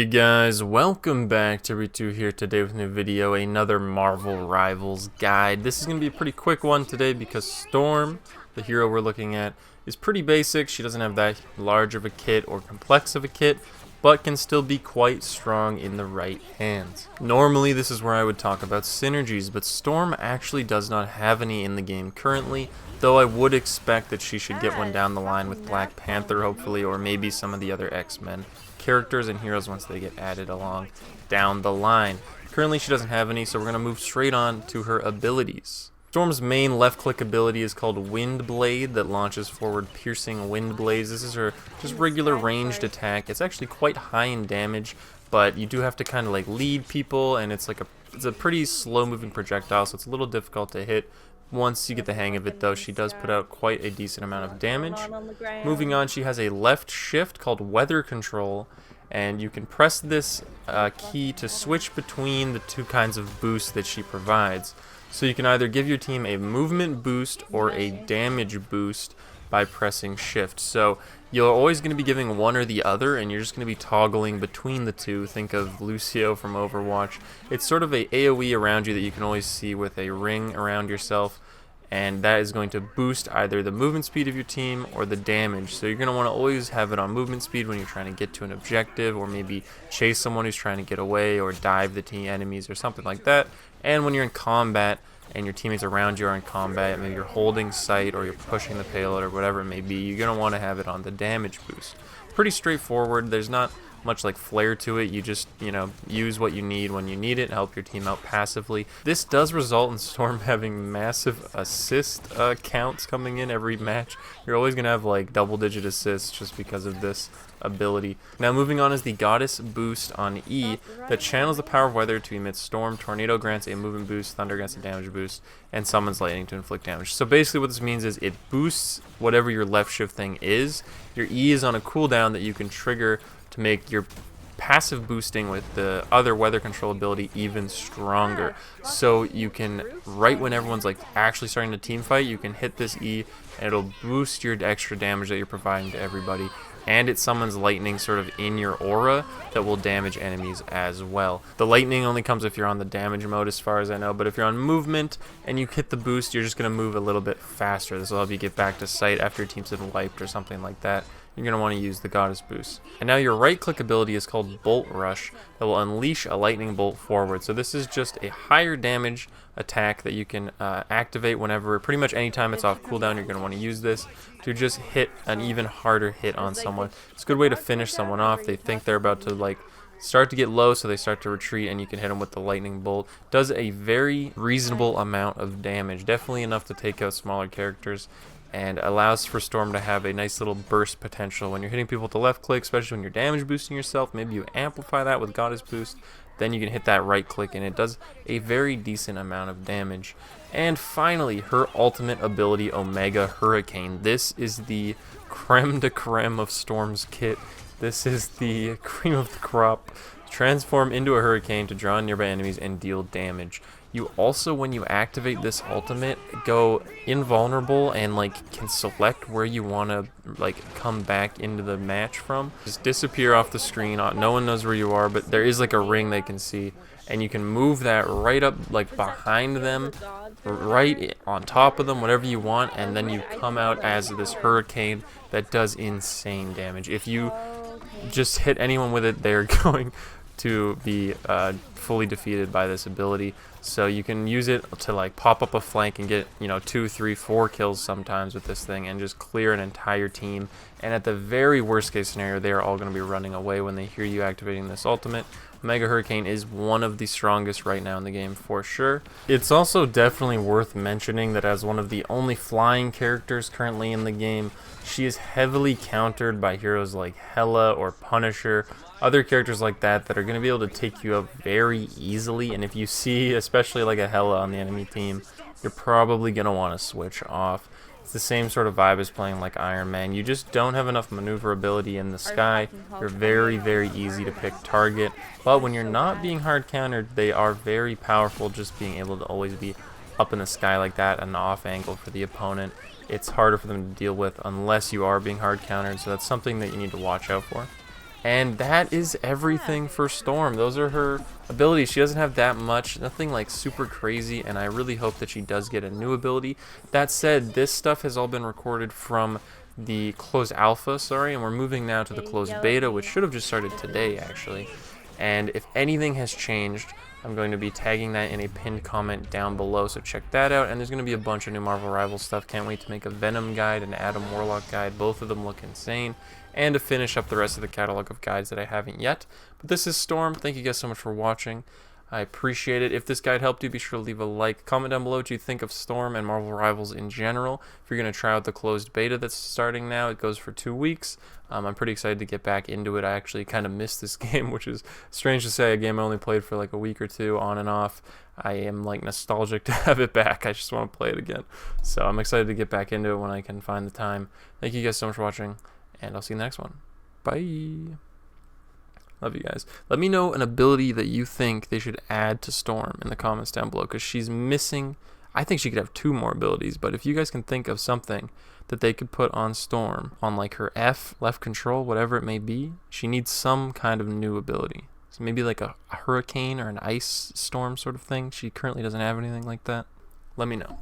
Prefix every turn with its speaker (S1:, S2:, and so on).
S1: Hey guys, welcome back to Ritu here today with a new video, another Marvel Rivals guide. This is going to be a pretty quick one today because Storm, the hero we're looking at, is pretty basic. She doesn't have that large of a kit or complex of a kit, but can still be quite strong in the right hands. Normally this is where I would talk about synergies, but Storm actually does not have any in the game currently, though I would expect that she should get one down the line with Black Panther hopefully, or maybe some of the other X-Men characters and heroes once they get added along down the line. Currently she doesn't have any, so we're going to move straight on to her abilities. Storm's main left click ability is called Wind Blade that launches forward piercing wind blades. This is her just regular ranged attack. It's actually quite high in damage, but you do have to kind of like lead people, and it's a pretty slow moving projectile, so it's a little difficult to hit. Once you get the hang of it though, she does put out quite a decent amount of damage. Moving on, she has a left shift called Weather Control, and you can press this key to switch between the two kinds of boosts that she provides. So you can either give your team a movement boost or a damage boost by pressing shift. So you're always going to be giving one or the other, and you're just going to be toggling between the two. Think of Lucio from Overwatch. It's sort of a AoE around you that you can always see with a ring around yourself, and that is going to boost either the movement speed of your team or the damage. So you're going to want to always have it on movement speed when you're trying to get to an objective, or maybe chase someone who's trying to get away, or dive the enemies or something like that. And when you're in combat and your teammates around you are in combat, maybe you're holding sight or you're pushing the payload or whatever it may be, you're going to want to have it on the damage boost. Pretty straightforward. There's not much like flair to it. You just, use what you need when you need it and help your team out passively. This does result in Storm having massive assist counts coming in every match. You're always going to have like double-digit assists just because of this ability. Now moving on is the Goddess boost on E that channels the power of weather to emit storm. Tornado grants a movement boost, thunder grants a damage boost, and summons lightning to inflict damage. So basically what this means is it boosts whatever your left shift thing is. Your E is on a cooldown that you can trigger to make your passive boosting with the other weather control ability even stronger. So you can, right when everyone's like actually starting to team fight, you can hit this E and it'll boost your extra damage that you're providing to everybody. And it summons lightning sort of in your aura that will damage enemies as well. The lightning only comes if you're on the damage mode as far as I know, but if you're on movement and you hit the boost, you're just going to move a little bit faster. This will help you get back to sight after your team's been wiped or something like that. You're going to want to use the Goddess boost. And now your right click ability is called Bolt Rush that will unleash a lightning bolt forward. So this is just a higher damage attack that you can activate whenever, pretty much anytime it's off cooldown, you're going to want to use this to just hit an even harder hit on someone. It's a good way to finish someone off. They think they're about to start to get low, so they start to retreat, and you can hit them with the lightning bolt. Does a very reasonable amount of damage, definitely enough to take out smaller characters, and allows for Storm to have a nice little burst potential. When you're hitting people with the left click, especially when you're damage boosting yourself, maybe you amplify that with Goddess boost, then you can hit that right click and it does a very decent amount of damage. And finally, her ultimate ability, Omega Hurricane. This is the creme de creme of Storm's kit. This is the cream of the crop. Transform into a hurricane to draw on nearby enemies and deal damage. You also, when you activate this ultimate, go invulnerable and can select where you want to come back into the match from. Just disappear off the screen. No one knows where you are, but there is a ring they can see, and you can move that right up behind them, right on top of them, whatever you want, and then you come out as this hurricane that does insane damage. If you just hit anyone with it, they're going to be fully defeated by this ability. So you can use it to pop up a flank and get 2, 3, 4 kills sometimes with this thing and just clear an entire team. And at the very worst case scenario, they are all going to be running away when they hear you activating this ultimate. Mega Hurricane is one of the strongest right now in the game for sure. It's also definitely worth mentioning that as one of the only flying characters currently in the game, she is heavily countered by heroes like Hela or Punisher, other characters like that are going to be able to take you out very easily. And if you see especially a Hela on the enemy team, you're probably going to want to switch off. It's the same sort of vibe as playing like Iron Man. You just don't have enough maneuverability in the sky. You're very, very easy to pick target. But when you're not being hard countered, they are very powerful, just being able to always be up in the sky like that, an off angle for the opponent. It's harder for them to deal with unless you are being hard countered, so that's something that you need to watch out for. And that is everything for Storm. Those are her abilities. She doesn't have that much, nothing like super crazy, and I really hope that she does get a new ability. That said, this stuff has all been recorded from the closed alpha, and we're moving now to the closed beta, which should have just started today, actually. And if anything has changed, I'm going to be tagging that in a pinned comment down below, so check that out. And there's going to be a bunch of new Marvel Rivals stuff. Can't wait to make a Venom guide, an Adam Warlock guide. Both of them look insane. And to finish up the rest of the catalog of guides that I haven't yet. But this is Storm. Thank you guys so much for watching. I appreciate it. If this guide helped you, be sure to leave a like. Comment down below what you think of Storm and Marvel Rivals in general. If you're going to try out the closed beta that's starting now, it goes for 2 weeks. I'm pretty excited to get back into it. I actually kind of missed this game, which is strange to say, a game I only played for like a week or two on and off. I am like nostalgic to have it back. I just want to play it again. So I'm excited to get back into it when I can find the time. Thank you guys so much for watching, and I'll see you in the next one. Bye. Love you guys. Let me know an ability that you think they should add to Storm in the comments down below, because she's missing. I think she could have 2 more abilities, but if you guys can think of something that they could put on Storm, on like her F, left control, whatever it may be, she needs some kind of new ability. So maybe like a hurricane or an ice storm sort of thing. She currently doesn't have anything like that. Let me know.